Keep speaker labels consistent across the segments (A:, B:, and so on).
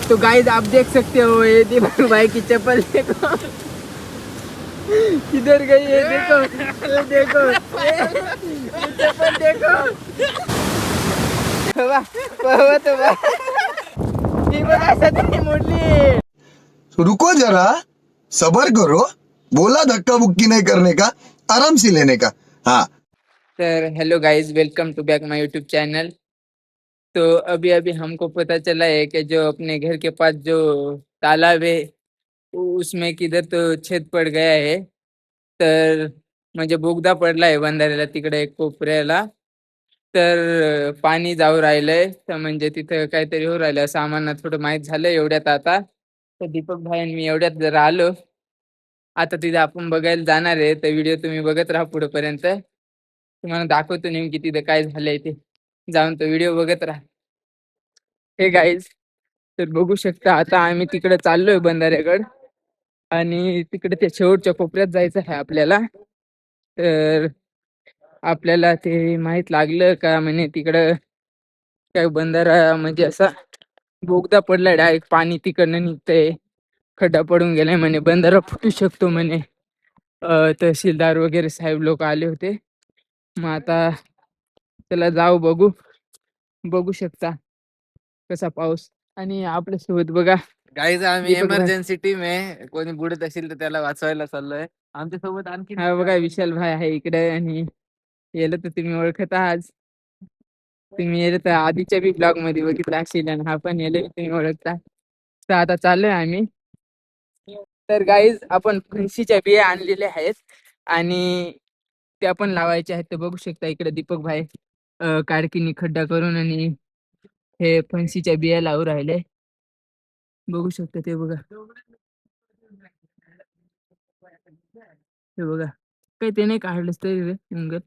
A: तो गाइस आप देख सकते हो ये दीपक भाई की चप्पल देखो किधर गई है, देखो ये देखो ये चप्पल देखो वाह वाह तो वाह ही बघा सध्या मोडली.
B: रुको जरा, सबर करो. बोला धक्का बुक्की नहीं करने का, आराम से लेने का. हाँ.
A: तर hello guys, welcome to back my YouTube channel. तो अभी अभी हमको पता चला है कि जो अपने घर के पास जो तालाब है उसमें किधर तो छेद पड गया आहे. तर म्हणजे बोगदा पडला आहे बंधाऱ्याला तिकडे एक कोपऱ्याला. तर पाणी जाऊ राहिलंय, तर म्हणजे तिथं काहीतरी होऊ राहिलं असं आम्हाला थोडं माहीत झालं एवढ्यात. आता तर दीपक भाई आणि मी एवढ्यात जरा आलो. आता तिथे आपण बघायला जाणार आहे, तर व्हिडिओ तुम्ही बघत राहा पुढेपर्यंत. तुम्हाला दाखवतो नेमकी तिथे काय झालंय ते. जाऊन तो व्हिडिओ बघत राहा. हे गाईज, तर बघू शकता आता आम्ही तिकडे चाललोय बंधाऱ्याकडे आणि तिकडे त्या शेवटच्या कोपऱ्यात जायचं आहे आपल्याला. तर आपल्याला ते माहित लागलं का म्हणे तिकडं काय बंधारा म्हणजे असा बोगदा पडलाय, डायरेक्ट पाणी तिकडनं निघतंय, खड्डा पडून गेलाय म्हणे, बंधारा फुटू शकतो म्हणे. तहसीलदार वगैरे साहेब लोक आले होते. मग आता चला जाऊ बघू. बघू शकता कसा पाऊस. आणि आपल्यासोबत बघा
C: गाईज आम्ही
A: दीपक भाई.
C: इमर्जन्सी टीम आहे. कोणी बुडत असेल तर त्याला वाचवायला चाललोय. आमच्या सोबत आणखी
A: हा बघा विशाल भाई आहे इकडे. आणि याला तर तुम्ही ओळखत आहात. तुम्ही याला तर आधीच्या बी ब्लॉग मध्ये बघितला असेल आणि हा पण याला तुम्ही ओळखता. तर आता चाललोय आम्ही. तर गाईज आपण फणसीच्या बिया आणलेल्या आहेत आणि त्या पण लावायच्या आहेत. ते बघू शकता इकडे दीपक भाई काडकीनी खड्डा करून आणि हे फणसीच्या बिया लावू राहिले. बघू शकता ते बघा. हे बघा काही ते नाही काढलंच तरी रे जंगल.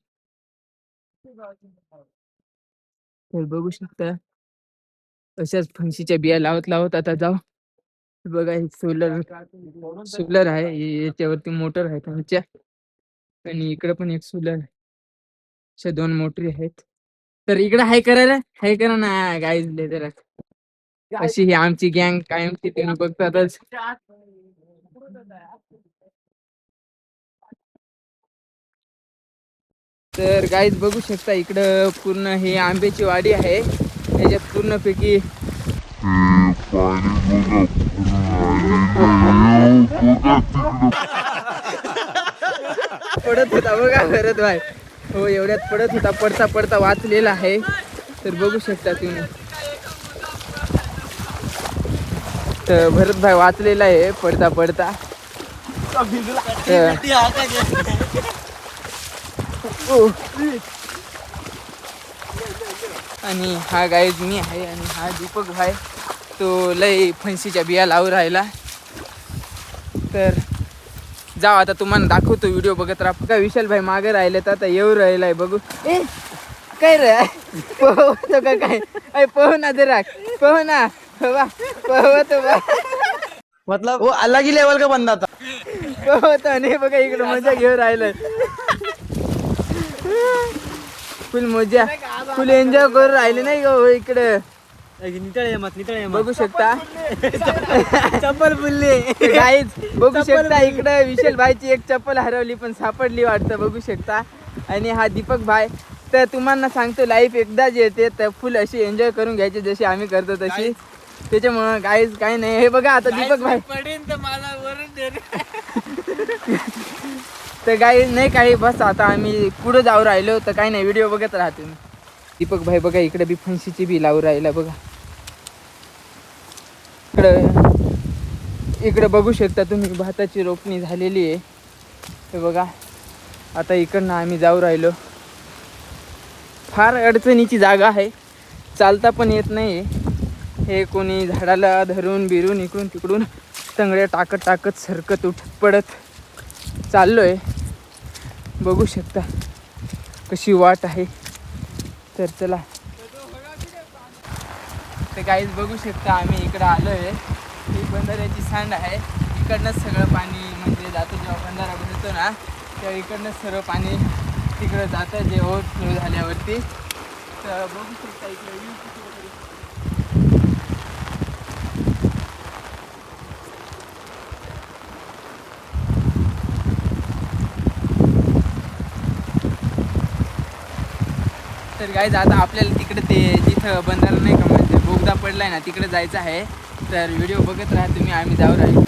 A: तर बघू शकता अशाच फणसीच्या बिया लावत लावत आता जाऊ. हे बघा हे सोलर सोलर आहे, याच्यावरती मोटर आहे त्यांच्या. आणि इकडे पण एक सोलर आहे. अशा 2 मोटरी आहेत. तर इकडे हाय करायला हाय करा ना गाईज जरा. अशी ही आमची गँग कायमची तुम्ही बघतातच. तर गाईज बघू शकता इकडं पूर्ण हे आंब्याची वाडी आहे. याच्यात पूर्णपैकी पडत होता बघा भरत भाई. हो एवढ्यात पडत होता, पडता पडता वाचलेला आहे. तर बघू शकता तुम्ही. तर भरत भाई वाचलेला आहे पडता पडता. आणि हा गाईज मी आहे आणि हा दीपक भाई तो लय फणसीच्या बिया लावू राहिला. तर जाऊ आता तुम्हाला दाखवतो, व्हिडिओ बघत राहा. का विशाल भाई मागे राहिले तर आता येऊ राहिलाय बघू. ए काय रे पोहतो का काय? अय पोह ना जरा, पोह ना. पोहतो बा
D: मतलब वो अलग ही लेवल का बंदा था.
A: पोहतो नाही बघा इकडे मजा घेऊन राहिलं. फुल मजा फुल एन्जॉय करून राहिले नाही का इकडे. बघू शकता
D: चप्पल फुलली.
A: गाईज बघू शकता इकडे विशाल भाईची एक चप्पल हरवली पण सापडली वाटतं. बघू शकता. आणि हा दीपक भाई. तर तुम्हाला सांगतो लाईफ एकदाच येते, तर फुल अशी एन्जॉय करून घ्यायची जशी आम्ही करतो तशी. त्याच्यामुळं गाईज काही नाही. हे बघा आता दीपक भाई
C: पडेन तर मला वरून दे रे.
A: तर गाईज नाही काही, बस आता आम्ही पुढे जाऊ राहिलो. तर काही नाही, व्हिडिओ बघत राहा तुम्ही. दीपक भाई बघा इकडे बी फणसीची बी लावू राहिला बघा. इकडे बघू शकता तुम्ही भाताची रोपणी झालेली आहे. हे बघा आता इकडनं आम्ही जाऊ राहिलो. फार अडचणीची जागा आहे, चालता पण येत नाही. हे कोणी झाडाला धरून बिरून इकडून तिकडून तंगड्या टाकत टाकत सरकत उठत पडत चाललोय. बघू शकता कशी वाट आहे. तर चला. तर काहीच बघू शकता आम्ही इकडं आलो आहे. ही बंधाऱ्याची सांड आहे. इकडनंच सगळं पाणी म्हणजे जातं. जेव्हा बंधारा भरतो ना तेव्हा इकडनंच सर्व पाणी तिकडं जातं जे ओव्हरफ्लो झाल्यावरती. तर बघू शकता इकडे तर गाईज आता आपल्याला तिकडे ते जिथं बंधारा नाही का म्हणजे बोगदा पडलाय ना तिकडे जायचं आहे. तर व्हिडिओ बघत राहा तुम्ही, आम्ही जाऊ राहील.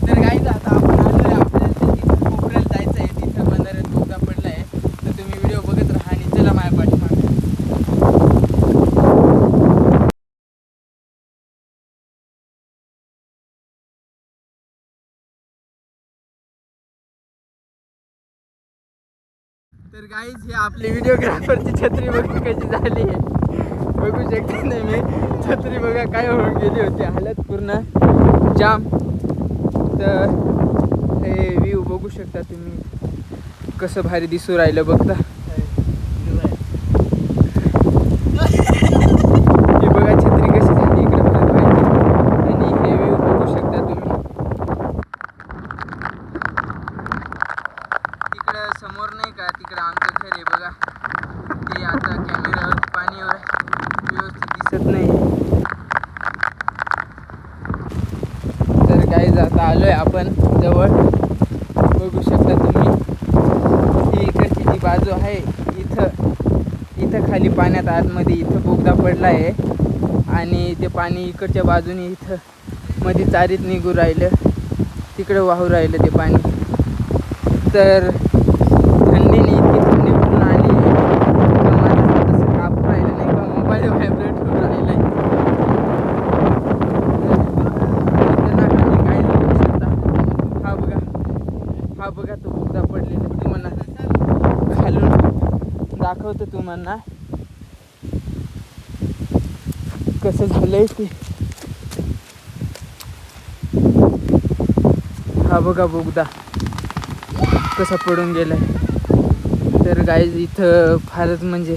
A: तर गाईज आता आपण आलोय आपल्याला तिथं कोपऱ्याला जायचं आहे. तिथं बंधाऱ्यात बोगदा पडलाय. तर तुम्ही व्हिडिओ बघत राहा आणि चला माझ्या पाठीमागे. तर गाईज हे आपली व्हिडिओग्राफरची छत्री बघा कशी झाली आहे. बघू शकता नाही मी छत्री बघा काय होऊन गेली होती, हालत पूर्ण जाम. तर हे व्ह्यू बघू शकता तुम्ही कसं भारी दिसू राहिलं बघता. हे बघा छत्री कशी झाली इकडे बघा पाहिजे. आणि हे व्ह्यू बघू शकता तुम्ही तिकडं समोर नाही का, तिकडं आमचं घर आहे बघा. ते आता कॅमेऱ्यावर पाणी व्यवस्थित दिसत नाही. तर गाईज आता आलोय आपण जवळ, बघू शकता तुम्ही. ही इकडची जी बाजू आहे इथं खाली पाण्यात आतमध्ये इथं बोगदा पडला आहे. आणि ते पाणी इकडच्या बाजूने इथं मध्ये चारीत निघू राहिलं, तिकडं वाहू राहिलं ते पाणी. तर थंडीने इतकी थंडी पडून आली तर माझं तसं कापू राहिलं नाही का, मोबाईल व्हायब्रेट होऊन राहिलं आहे. काय बघू शकता, हा बघा तो बोगदा पडलेला. तुम्हाला खालून दाखवतो तुम्हाला कसं झालंय ते. हा बघा बोगदा कसा पडून गेलाय. तर गाईज इथं फारच म्हणजे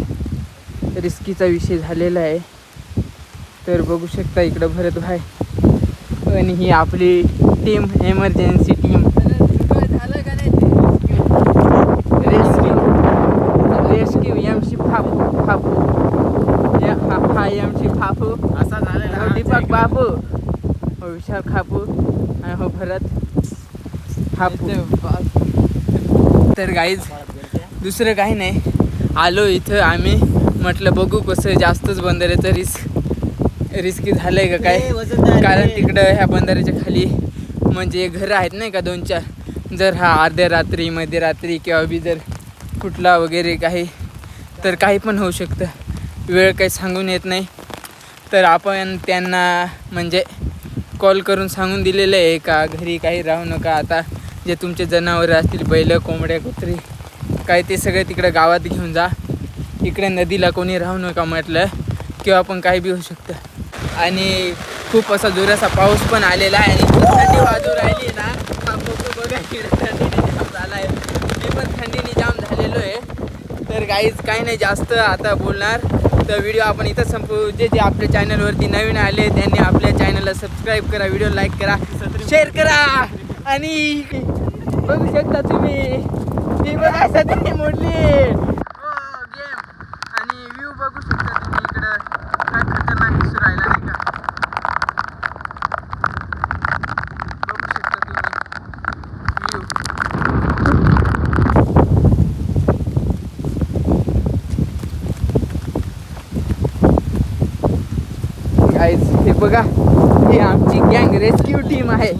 A: रिस्कीचा विषय झालेला आहे. तर बघू शकता इकडं भरत भाई आणि ही आपली team, emergency team. Rescue MC फापू हा एमसी फापू
D: असा झालेला
A: दीपक बाबू, हो विशाल खापू आणि हो भरत हापू. तर गाईज दुसरं काही नाही, आलो इथं आम्ही म्हटलं बघू कसं जास्तच बंधाऱ्याचं रिस्की झालं आहे का काय. कारण तिकडं ह्या बंधाऱ्याच्या खाली म्हणजे घरं आहेत नाही का 2-4. जर हा अर्ध्या रात्री मध्यरात्री किंवा बी जर फुटला वगैरे काही तर काही पण होऊ शकतं, वेळ काही सांगून येत नाही. तर आपण त्यांना म्हणजे कॉल करून सांगून दिलेलं आहे का घरी काही राहू नका. आता जे तुमचे जनावरं असतील बैल कोंबड्या कुत्री काय ते सगळे तिकडे गावात घेऊन जा, इकडे नदीला कोणी राहू नका म्हटलं किंवा पण काही बी होऊ शकतं. आणि खूप असा जोराचा पाऊस पण आलेला आहे आणि थंडी वाजू राहिली ना. हा फोटो बघा थंडीने जाम झाला आहे, मी पण थंडीने जाम झालेलो आहे. तर गाईज काही नाही जास्त आता बोलणार. तर व्हिडिओ आपण इथं संपू. जे आपल्या चॅनलवरती नवीन आले त्यांनी आपल्या चॅनलला सबस्क्राईब करा, व्हिडिओ लाईक करा, शेअर करा. आणि बघू शकता तुम्ही ती बघा सत्री मोडली गेम. आणि व्ह्यू बघू शकता तुम्ही इकडं काय खतरनाक दिसू राहिला नाही का. बघू शकता तुम्ही व्ह्यू. गाईज हे बघा, ही आमची गँग रेस्क्यू टीम आहे.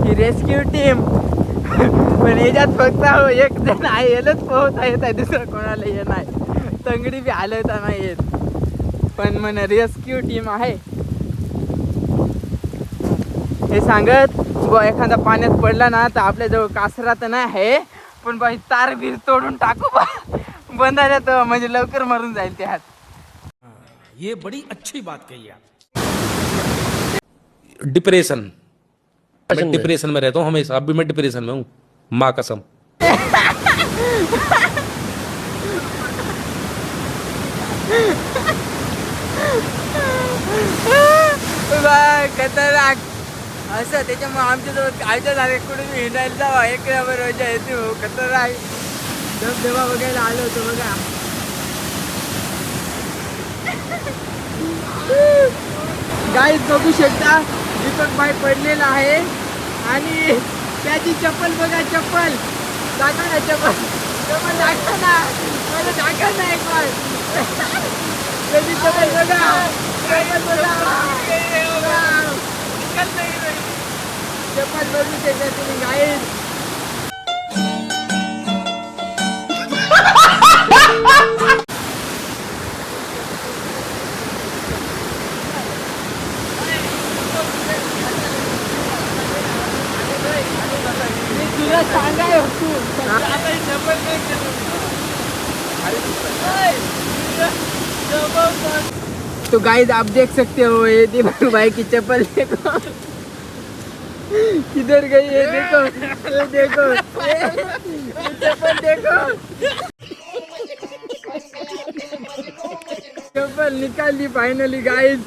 A: ही रेस्क्यू टीम पण याच्यात फक्त एक जण आहे, यालाच पोहता येत आहे, दुसरं कोणाला ये नाही. तंगडी बी हलवता नाही येत. पण मन रेस्क्यू टीम आहे. हे सांगत ब एखादा पाण्यात पडला ना तर आपल्याजवळ कासरा तर नाही आहे, पण बाई तार बीर तोडून टाकू बा बंधाऱ्यात म्हणजे लवकर मरून जाईल त्यात.
E: ये बड़ी अच्छी बात कही आप. डिप्रेशन, मैं डिप्रेशन में रहता हूँ हमेशा. अब भी मैं डिप्रेशन में हूँ, माँ कसम.
A: खतरनाक असं त्याच्यामुळे आमच्यासोबत आमच्या झाले कुठून हिंडायला जावा एक नंबर मजा येते हो खतरनाक धबधबा बघायला आलो होतो बघा गाईज बघू शकता दीपक भाई पडलेला आहे आणि त्याची चप्पल बघा चप्पल दाखवा ना चप्पल चप्पल दाखवा ना मला दाखवा ना एक बार त्याची चप्पल बघा चप्पल बघा चप्पल बघू शकता तुम्ही गाईज तुला सांगाय तो गाइस आप देख सकते हो ये दीपक भाई की चप्पल देखो किधर गई ये देखो ये चप्पल देखो चप्पल निकाल ली फाइनली गाइस